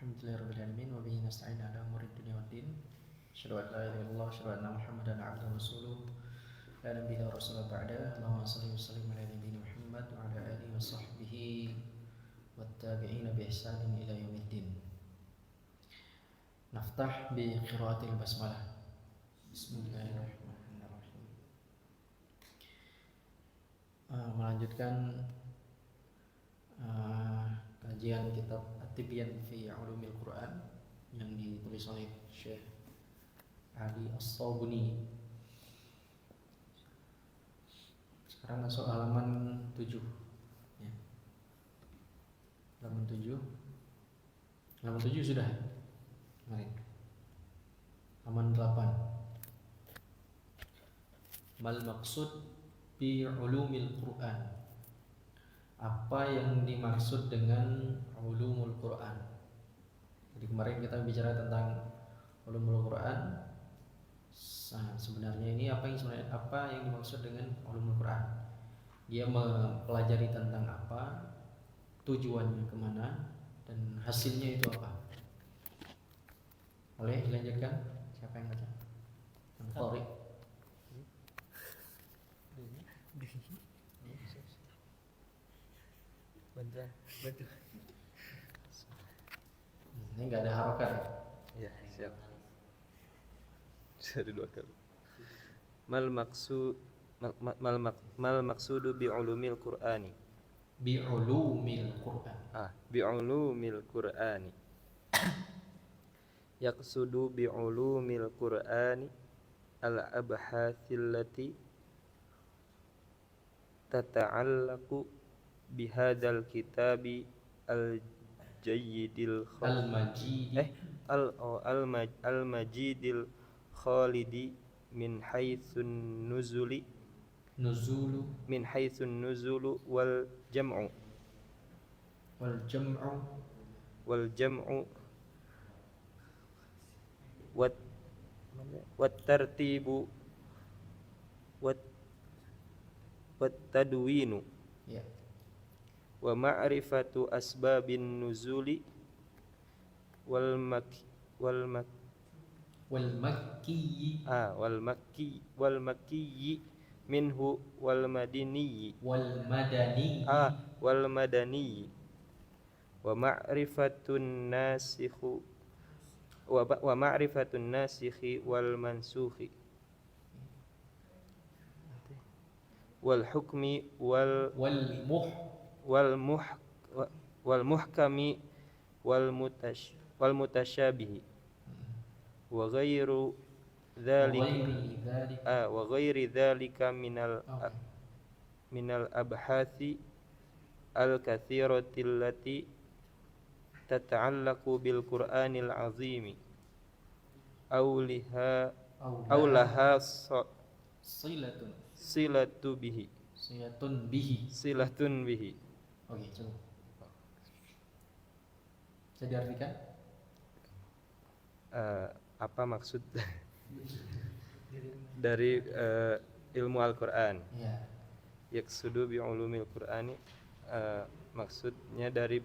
Alhamdulillahirabbil alamin wa bihi nasta'in ala umuri dunya waddin. Asyhadu an la ilaha illallah wa asyhadu anna Muhammadan abduhu wa rasuluh. La nabiyya wa rasulullah ba'da. Allahumma shalli wa sallim ala nabiyyina Muhammad wa ala alihi wa sahbihi wattabi'ina bi ihsanin ila yaumiddin. Naftah bi qiraatil basmalah. Bismillahirrahmanirrahim. Melanjutkan kajian kitab At-Tibyan fi Ulumil Quran yang ditulis oleh Syekh Ali As-Sabuni. Sekarang masuk halaman 7 ya. Halaman 7 sudah kemarin. Halaman 8. Mal maksud bi ulumil Quran. Apa yang dimaksud dengan ulumul Quran? Jadi kemarin kita bicara tentang ulumul Quran. Sebenarnya ini apa yang dimaksud dengan ulumul Quran? Dia mempelajari tentang apa, tujuannya kemana, dan hasilnya itu apa? Boleh dilanjutkan? Siapa yang baca? Yang Qari. Bantu. Ini nggak ada harokat ya? Ya, siap. Jadi dua kali. Mal maqsudu bi ulumil Qur'ani. Bi ulumil Quran. Bi ulumil Qur'ani. Yaqsudu bi ulumil Qur'ani al-abhathil lati tata'allaqu bihadzal kitabi al-jayyidil al-majidil khalidi min haitsun nuzulu wal jam'u wat tartibu wat tadwinu ya. Wa ma'rifatu asbabin nuzuli wal makki minhu wal madani wa ma'rifatun nasikhi wal mansukhi wal hukmi wal muhkami wal mutasyabihi wa ghairi dzalika minal abhathi al katsirati allati tata'allaqu bil Qur'anil azimi aw laha silatun bihi. Oke, cukup. Bisa diartikan? Apa maksud dari ilmu Al-Quran? Ya. Yaqsudu bi ulumil Qur'ani, maksudnya dari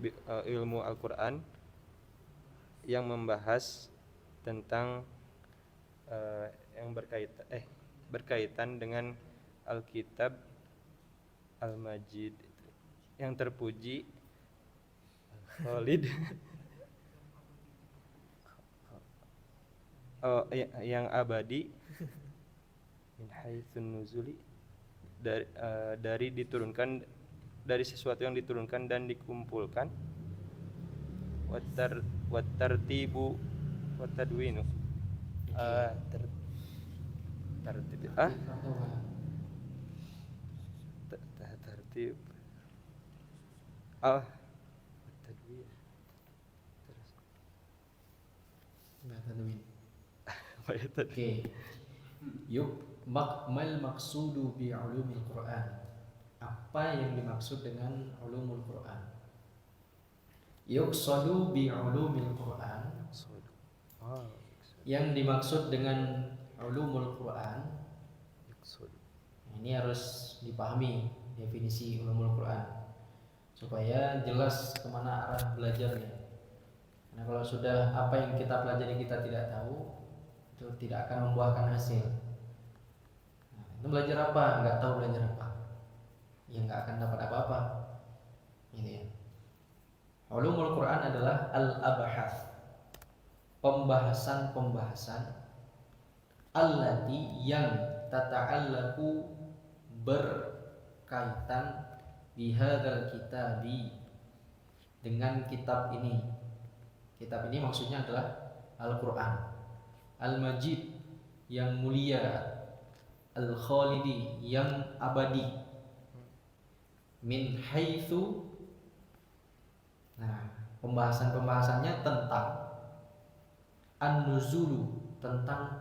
ilmu Al-Quran yang membahas tentang yang berkaitan dengan Alkitab Al-Majid yang terpuji, Khalid, yang abadi, min haitsun nuzuli, dari diturunkan, dari sesuatu yang diturunkan dan dikumpulkan, wat tartibu wat tadwinu, tertib tadwin terus Enggak tadwin. apa ya tadi? Oke. Mal maqsudu bi ulumil Quran. Apa yang dimaksud dengan ulumul Quran? Yuqsadu bi ulumil Quran. Yang dimaksud dengan ulumul Quran. Ini harus dipahami definisi ulumul Quran supaya jelas kemana arah belajarnya. Karena kalau sudah apa yang kita pelajari kita tidak tahu, itu tidak akan membuahkan hasil. Nah, itu belajar apa? Nggak tahu belajar apa, ya nggak akan dapat apa-apa. Ini ya. Ulumul Quran adalah al-abhath, pembahasan-pembahasan allati yang tata'allaqu berkaitan bihadzal kitabi, dengan kitab ini. Kitab ini maksudnya adalah Al-Quran Al-Majid, yang mulia, Al-Khalidi, yang abadi. Min haitsu, nah, pembahasan-pembahasannya tentang an-nuzulu, tentang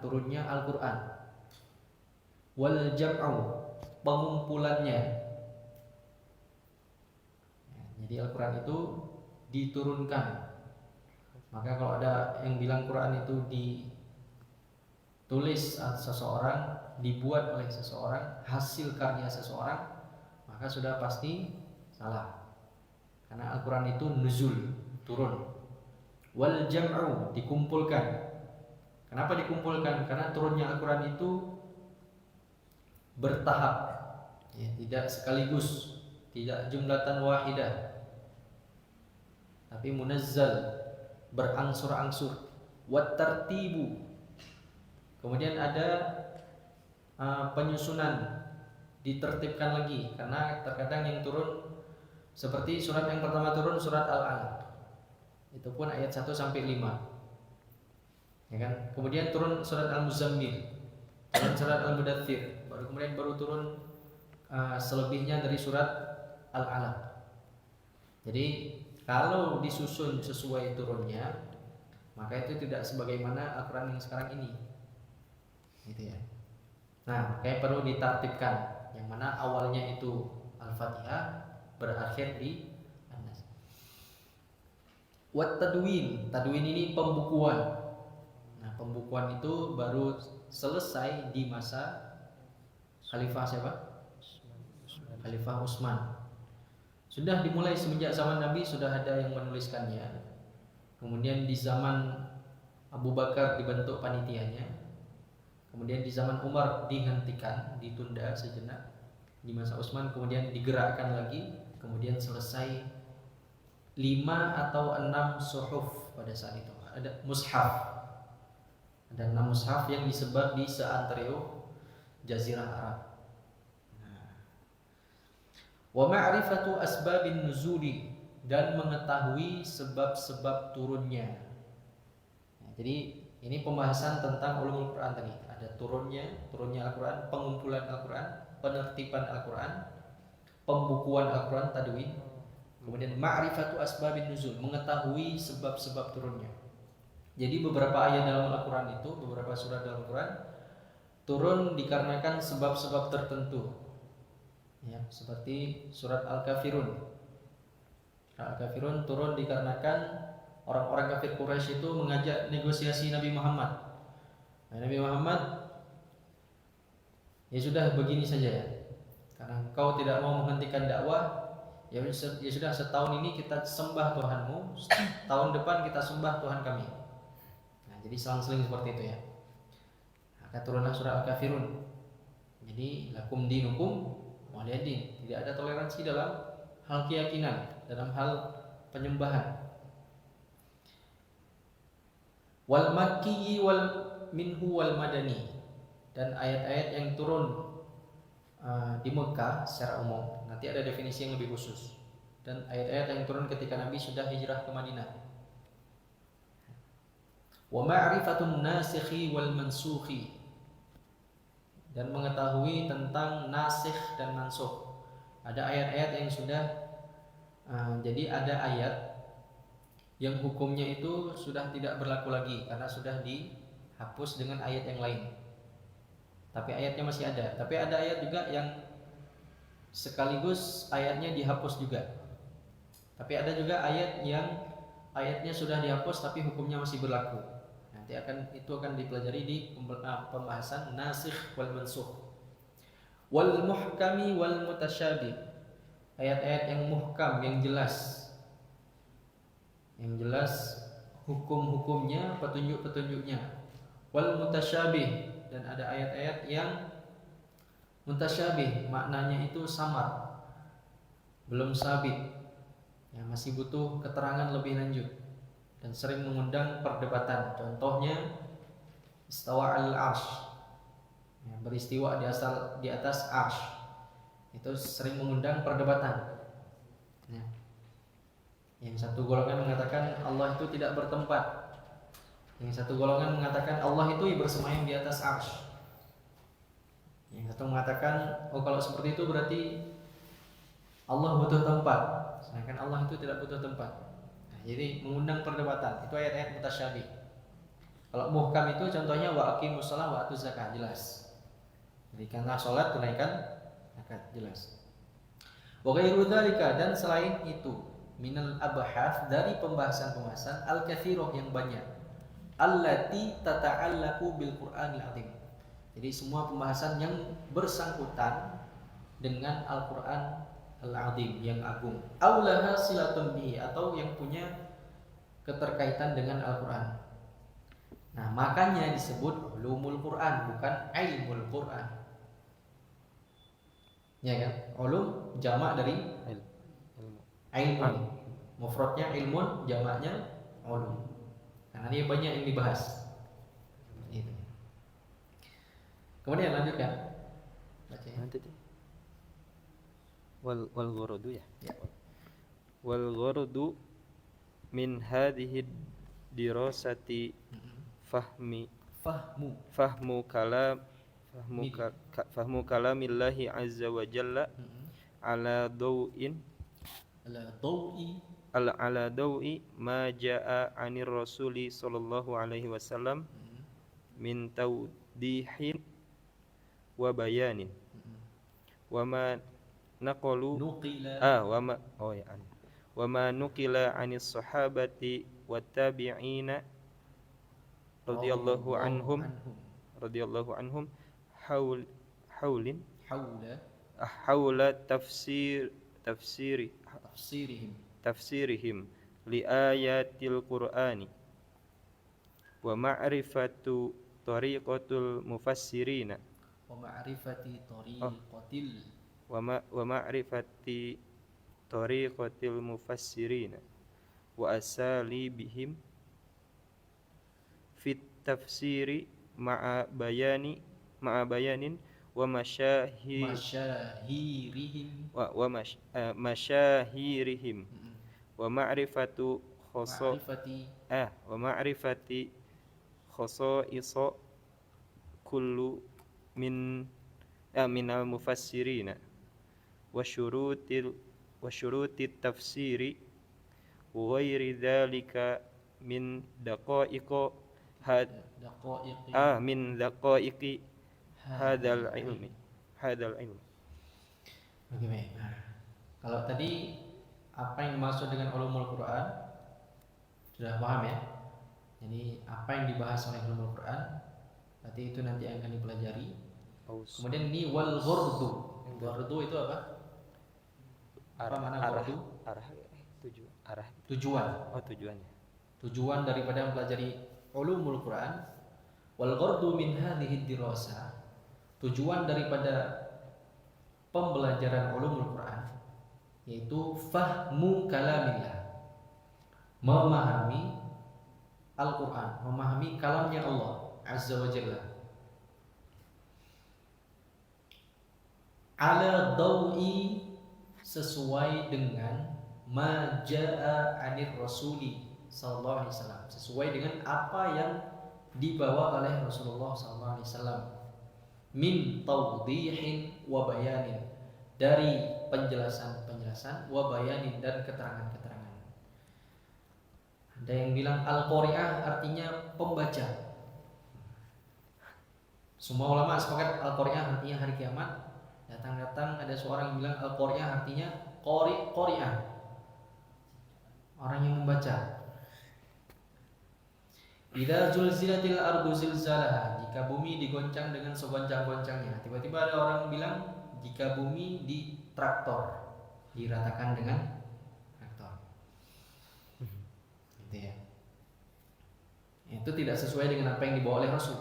turunnya Al-Quran, wal jam'u, pengumpulannya. Jadi Al-Quran itu diturunkan. Maka kalau ada yang bilang Quran itu ditulis seseorang, dibuat oleh seseorang, hasil karya seseorang, maka sudah pasti salah. Karena Al-Quran itu nuzul, turun. Wal jam'u, dikumpulkan. Kenapa dikumpulkan? Karena turunnya Al-Quran itu bertahap, ya, tidak sekaligus, tidak jumlatan wahidah, tapi munazzal, berangsur-angsur. Wat tartibu, kemudian ada penyusunan, ditertibkan lagi. Karena terkadang yang turun seperti surat yang pertama turun, surat Al-Alaq, itu pun ayat 1 sampai 5, ya kan? Kemudian turun surat Al-Muzammil, turun surat Al-Mudaththir, baru turun selebihnya dari surat Al-Alaq. Jadi kalau disusun sesuai turunnya, maka itu tidak sebagaimana Al-Quran yang sekarang ini, gitu ya. Nah, kayak perlu ditartibkan, yang mana awalnya itu Al-Fatihah, berakhir di An-Nas. Wat tadwin, tadwin ini pembukuan. Nah, pembukuan itu baru selesai di masa Khalifah siapa? Khalifah Utsman. Sudah dimulai semenjak zaman Nabi, sudah ada yang menuliskannya. Kemudian di zaman Abu Bakar dibentuk panitianya. Kemudian di zaman Umar dihentikan, ditunda sejenak. Di masa Utsman kemudian digerakkan lagi. Kemudian selesai 5 atau 6 suhuf pada saat itu. Ada mushaf. Ada 6 mushaf yang disebar di seantero Jazirah Arab. Wa ma'rifatu asbabin nuzuli, dan mengetahui sebab-sebab turunnya. Nah, jadi ini pembahasan tentang ulumul Quran tadi. Ada turunnya Al-Quran, pengumpulan Al-Quran, penertiban Al-Quran, pembukuan Al-Quran, tadwin. Kemudian ma'rifatu asbabin nuzul, mengetahui sebab-sebab turunnya. Jadi beberapa ayat dalam Al-Quran itu, beberapa surat dalam Al-Quran turun dikarenakan sebab-sebab tertentu. Ya, seperti surat Al-Kafirun. Al-Kafirun turun dikarenakan orang-orang kafir Quraisy itu mengajak negosiasi Nabi Muhammad. Nah, Nabi Muhammad, ya sudah begini saja ya, karena engkau tidak mau menghentikan dakwah, ya sudah, setahun ini kita sembah Tuhanmu, tahun depan kita sembah Tuhan kami. Nah, jadi selang-seling seperti itu ya. Maka turunlah surat Al-Kafirun. Jadi lakum dinukum waliyadin, tidak ada toleransi dalam hal keyakinan, dalam hal penyembahan. Wal makki wal minhu wal madani, dan ayat-ayat yang turun di Mekah secara umum, nanti ada definisi yang lebih khusus, dan ayat-ayat yang turun ketika Nabi sudah hijrah ke Madinah. Wa ma'rifatun nasikhi wal mansukhi, dan mengetahui tentang nasikh dan mansukh. Ada ayat-ayat yang sudah jadi ada ayat yang hukumnya itu sudah tidak berlaku lagi karena sudah dihapus dengan ayat yang lain. Tapi ayatnya masih ada. Tapi ada ayat juga yang sekaligus ayatnya dihapus juga. Tapi ada juga ayat yang ayatnya sudah dihapus tapi hukumnya masih berlaku. Nanti itu akan dipelajari di pembahasan nasikh wal mansukh. Wal muhkami wal mutasyabih, ayat-ayat yang muhkam, yang jelas, Yang jelas hukum-hukumnya, petunjuk-petunjuknya. Wal mutasyabih, dan ada ayat-ayat yang mutasyabih, maknanya itu samar, belum sabit, ya, masih butuh keterangan lebih lanjut dan sering mengundang perdebatan. Contohnya istawa al-arsh, ya, beristiwa di atas arsh, itu sering mengundang perdebatan. Ya. Yang satu golongan mengatakan Allah itu tidak bertempat, yang satu golongan mengatakan Allah itu bersemayam di atas arsh, yang satu mengatakan oh kalau seperti itu berarti Allah butuh tempat, sedangkan Allah itu tidak butuh tempat. Nah, jadi mengundang perdebatan. Itu ayat-ayat mutasyabih. Kalau muhkam itu contohnya wa aqimus shalah wa atuz zakah, jelas. Dirikanlah salat, tunaikan zakat, jelas. Wa ghairu dzalika, dan selain itu minal abhath, dari pembahasan-pembahasan al-katsirah yang banyak, allati tata'allaqu bil Qur'anil azim. Jadi semua pembahasan yang bersangkutan dengan Al-Qur'an Al-Azim yang agung, aulaha silatun bihi, atau yang punya keterkaitan dengan Al-Qur'an. Nah, makanya disebut ulumul Qur'an, bukan ilmul Qur'an. Ya kan? Ulum jamak dari ilmu. Mufradnya ilmun, jamaknya ulum. Karena dia banyak yang dibahas. Itu. Kemudian lanjutkan. Baca ya. wal ghuradu ya. Ya. Wal ghuradu min hadhihi dirasati fahmu kalamillahi azza wa jalla ala dawi ma jaa anir rasuli sallallahu alaihi wasallam min tawdihin wa bayanin wa ma naqalu wa ma nuqila anis sahabati wat tabi'ina radhiyallahu anhum haula tafsirihim li ayatil qur'ani wa ma'rifatu tariqatul mufassirina wa ma'rifati tariqatil mufassirina wa asalibihim fit tafsiri ma'a bayanin wa masyahirihim wa ma'rifatu ma'rifati khasa'isa kullu minal mufassirina wa syurutit tafsiri wa ghairi dzalika min daqaiqi hadal ilmi. Oke, baik. Nah, kalau tadi apa yang dimaksud dengan ulumul Quran sudah paham ya. Jadi apa yang dibahas oleh ulumul Quran, berarti itu nanti akan dipelajari. Kemudian ini wal ghurdu. Ghurdu itu apa? Apa makna ghurdu? Tujuan. Oh, tujuannya. Tujuan daripada mempelajari ulumul Quran. Wal ghurdu min hadhihi dirasah. Tujuan daripada pembelajaran ulumul Quran yaitu fahmu kalamillah, memahami Al-Quran, memahami kalamnya Allah Azza wa Jalla, ala dawi, sesuai dengan ma jaa anir rasuli sallallahu alaihi wasallam, sesuai dengan apa yang dibawa oleh Rasulullah sallallahu alaihi wasallam, min tawdihin wa bayanin, dari penjelasan wa bayanin, dan keterangan-keterangan. Ada yang bilang al-qari'ah artinya pembaca. Semua ulama sepakat al-qari'ah artinya hari kiamat. Datang-datang ada seorang yang bilang al-qari'ah artinya qari'ah, orang yang membaca. Idza zulzilatil ardu zilzalaha, jika bumi digoncang dengan segoncang-goncangnya. Tiba-tiba ada orang bilang jika bumi diratakan dengan traktor. ya. Itu tidak sesuai dengan apa yang dibawa oleh Rasul.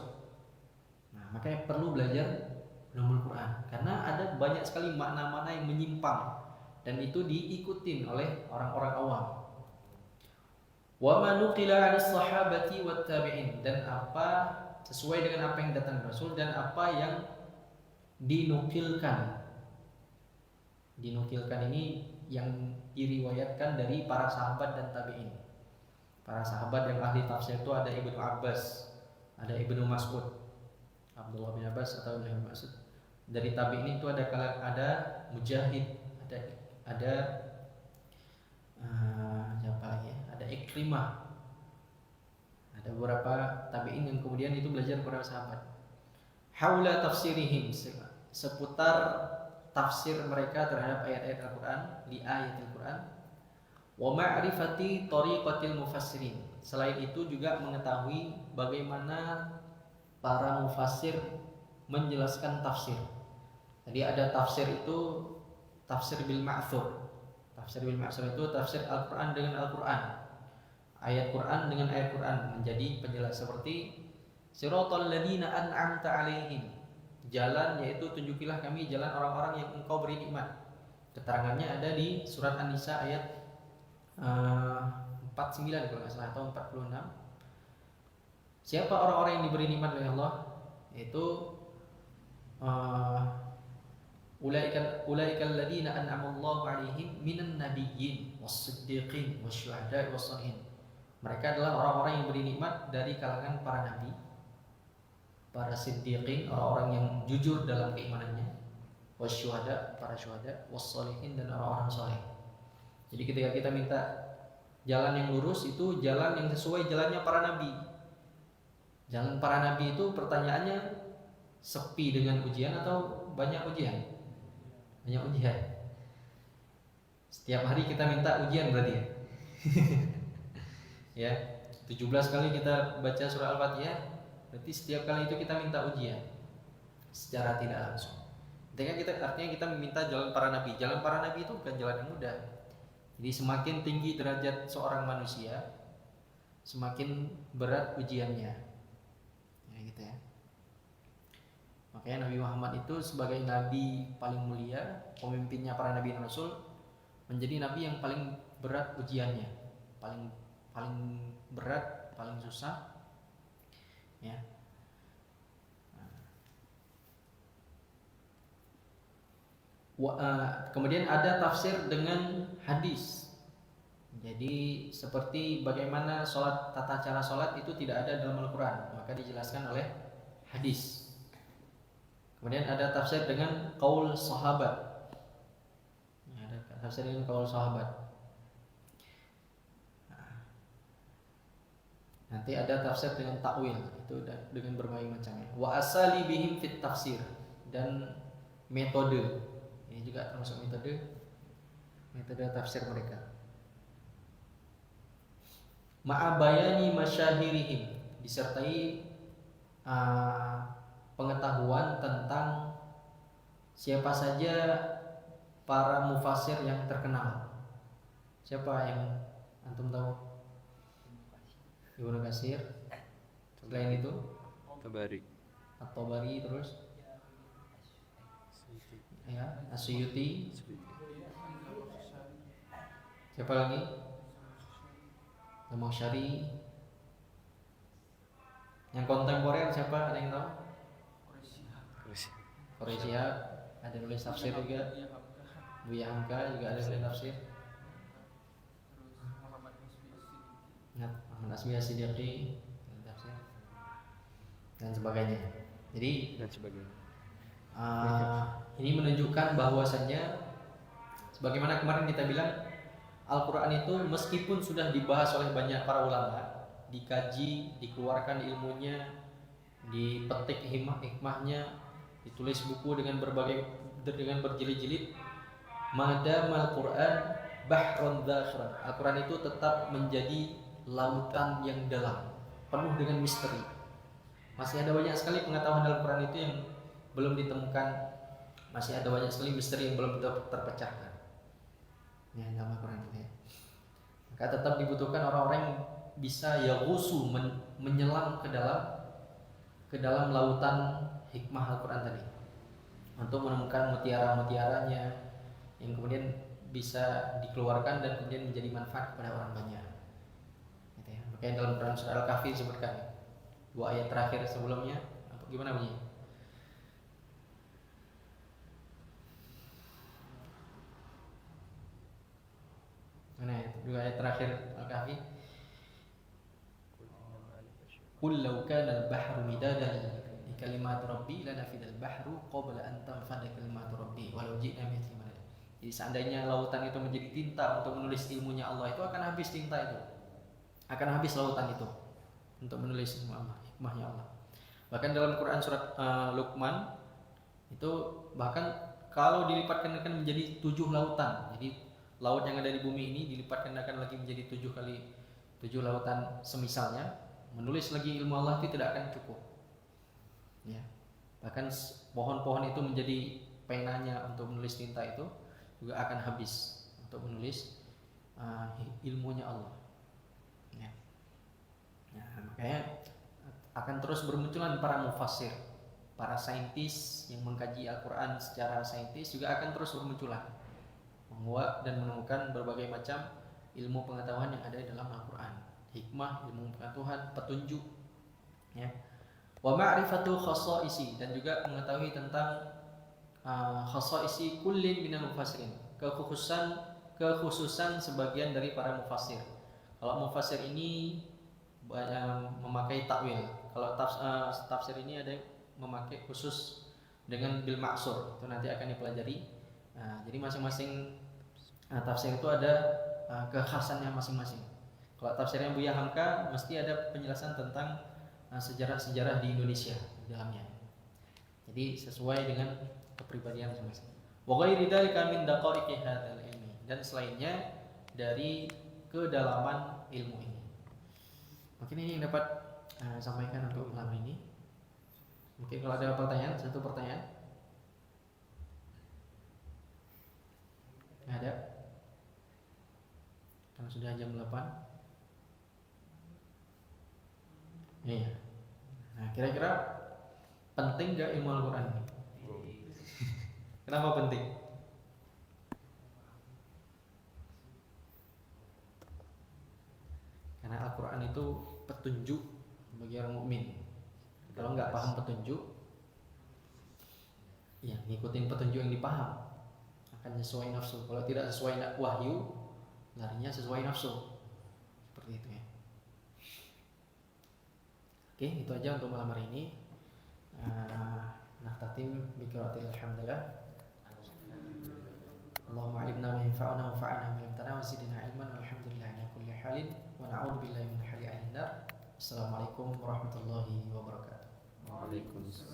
Nah, makanya perlu belajar ulumul Quran karena ada banyak sekali makna-makna yang menyimpang dan itu diikutin oleh orang-orang awam. Wa ma nuqila 'anis sahabati wat tabi'in, dan apa sesuai dengan apa yang datang Rasul dan apa yang dinukilkan. Dinukilkan ini yang diriwayatkan dari para sahabat dan tabi'in. Para sahabat yang ahli tafsir itu ada Ibnu Abbas, ada Ibnu Mas'ud, Abdullah bin Abbas atau Ibnu Mas'ud. Dari tabi'in itu ada Mujahid, ada siapa lagi ya? Ada Ikrimah. Ada beberapa tabi'in yang kemudian itu belajar kepada sahabat. Haula tafsirihim, seputar tafsir mereka terhadap ayat-ayat Al-Quran, li ayatil Quran. Wa ma'rifati tariqatil mufassirin. Selain itu juga mengetahui bagaimana para mufassir menjelaskan tafsir. Jadi ada tafsir itu tafsir bil ma'thur. Tafsir bil ma'thur itu tafsir Al-Quran dengan Al-Quran, ayat Quran dengan ayat Quran, menjadi penjelas seperti siratal ladzina an'amta 'alaihim, jalan yaitu tunjukilah kami jalan orang-orang yang engkau beri nikmat. Keterangannya ada di surat An-Nisa ayat 49 kalau nggak salah atau 46. Siapa orang-orang yang diberi nikmat oleh Allah? Yaitu ulaikal ladzina an'ama Allahu 'alaihim minan nabiyyin was-siddiqin wasyuhada'i was-shalihin. Mereka adalah orang-orang yang beri nikmat dari kalangan para nabi, para siddiqin, orang-orang yang jujur dalam keimanannya, wasyuhada, para syuhada, was-shalihin, dan orang-orang saleh. Jadi ketika kita minta jalan yang lurus, itu jalan yang sesuai jalannya para nabi. Jalan para nabi itu pertanyaannya sepi dengan ujian atau banyak ujian? Banyak ujian. Setiap hari kita minta ujian berarti ya. Ya, 17 kali kita baca surah Al-Fatihah, berarti setiap kali itu kita minta ujian secara tidak langsung. Artinya kita meminta jalan para nabi. Jalan para nabi itu bukan jalan yang mudah. Jadi semakin tinggi derajat seorang manusia, semakin berat ujiannya. Ya gitu ya. Makanya Nabi Muhammad itu sebagai nabi paling mulia, pemimpinnya para nabi dan rasul, menjadi nabi yang paling berat ujiannya, paling berat, paling susah, ya. Kemudian ada tafsir dengan hadis. Jadi seperti bagaimana tata cara sholat itu tidak ada dalam Al-Quran, maka dijelaskan oleh hadis. Kemudian ada tafsir dengan qaul sahabat. Ada tafsir dengan qaul sahabat. Nanti ada tafsir dengan takwil, itu dengan berbagai macamnya. Wa asalibihim fit tafsir, dan metode. Ini juga termasuk metode tafsir mereka. Ma'abayani masyahirihim, disertai pengetahuan tentang siapa saja para mufassir yang terkenal. Siapa yang antum tahu? Ibnu Katsir. Selain itu At-Tabari, terus ya, As-Suyuti. Siapa lagi? Zamakhsyari. Yang kontemporer siapa? Ada yang tahu? Quraisy. Ada nulis tafsir juga. Buya Hamka juga ada nulis tafsir. Muhammad Asmi As-Siddiqi dan sebagainya. Jadi ini menunjukkan bahwasannya sebagaimana kemarin kita bilang, Al-Quran itu meskipun sudah dibahas oleh banyak para ulama, dikaji, dikeluarkan ilmunya, dipetik hikmahnya, ditulis buku dengan berjilid-jilid, madama Al-Quran bahrun dhakhran, Al-Quran itu tetap menjadi lautan yang dalam, penuh dengan misteri. Masih ada banyak sekali pengetahuan dalam Al-Quran itu yang belum ditemukan, masih ada banyak sekali misteri yang belum terpecahkan. Ya, dalam Al-Quran itu ya. Maka tetap dibutuhkan orang-orang yang bisa yaghusu menyelam ke dalam lautan hikmah Al-Quran tadi untuk menemukan mutiara-mutiaranya yang kemudian bisa dikeluarkan dan kemudian menjadi manfaat kepada orang banyak. Gitu ya. Makanya dalam Quran surah Al-Kahfi disebutkan 2 ayat terakhir sebelumnya apa gimana bunyinya? Mana ya? 2 ayat terakhir Al-Kahfi. Qul law kana al-bahru midadan li kalimati rabbi lanafida al-bahru qabla an tanfada kalimatu rabbi walau ji'na bimithlihi madada. Jadi seandainya lautan itu menjadi tinta untuk menulis ilmunya Allah, itu akan habis tinta itu. Akan habis lautan itu untuk menulis ilmu Allah, hikmahnya Allah. Bahkan dalam Quran surat Luqman itu bahkan kalau dilipat gandakan menjadi 7 lautan. Jadi laut yang ada di bumi ini dilipat gandakan lagi menjadi 7 kali 7 lautan semisalnya, menulis lagi ilmu Allah itu tidak akan cukup. Ya. Bahkan pohon-pohon itu menjadi penanya untuk menulis tinta itu juga akan habis untuk menulis ilmunya Allah. Ya. Nah, makanya akan terus bermunculan para mufassir, para saintis yang mengkaji Al-Quran secara saintis juga akan terus bermunculan, menguak dan menemukan berbagai macam ilmu pengetahuan yang ada dalam Al-Quran, hikmah, ilmu pengetahuan, petunjuk, ya. Wa ma'rifatu khasaisi, dan juga mengetahui tentang khasaisi kullin minal mufassirin, kekhususan sebagian dari para mufassir. Kalau mufassir ini memakai takwil, kalau tafsir ini ada yang memakai khusus dengan bil ma'sur, itu nanti akan dipelajari. Jadi masing-masing tafsir itu ada kekhasannya masing-masing. Kalau tafsirnya Buya Hamka mesti ada penjelasan tentang sejarah-sejarah di Indonesia di dalamnya. Jadi sesuai dengan kepribadian masing-masing. Wa ghairi dzalika min daqaiqi hadzal ilmi, dan selainnya dari kedalaman ilmu ini. Mungkin ini yang dapat sampaikan untuk malam ini. Mungkin kalau ada pertanyaan, satu pertanyaan. Nggak ada? Karena sudah jam 8. Iya. Nah, kira-kira penting gak ilmu Al-Quran ini? Kenapa penting? Karena Al-Quran itu petunjuk bagi orang mukmin. Kalau nggak paham petunjuk, ya ngikutin petunjuk yang dipaham akan sesuai nafsu. Kalau tidak sesuai wahyu, larinya sesuai nafsu. Seperti itu ya. Oke, itu aja untuk malam hari ini. Nahtatim bi qiraatil alhamdulillah. Allahumma 'allimna ma yanfa'una wanfa'na bima 'allamtana wa zidna 'ilman walhamdulillahi ala kulli halin wa na'udzu billahi min hali ahli nar. Assalamualaikum warahmatullahi wabarakatuh. Waalaikumsalam.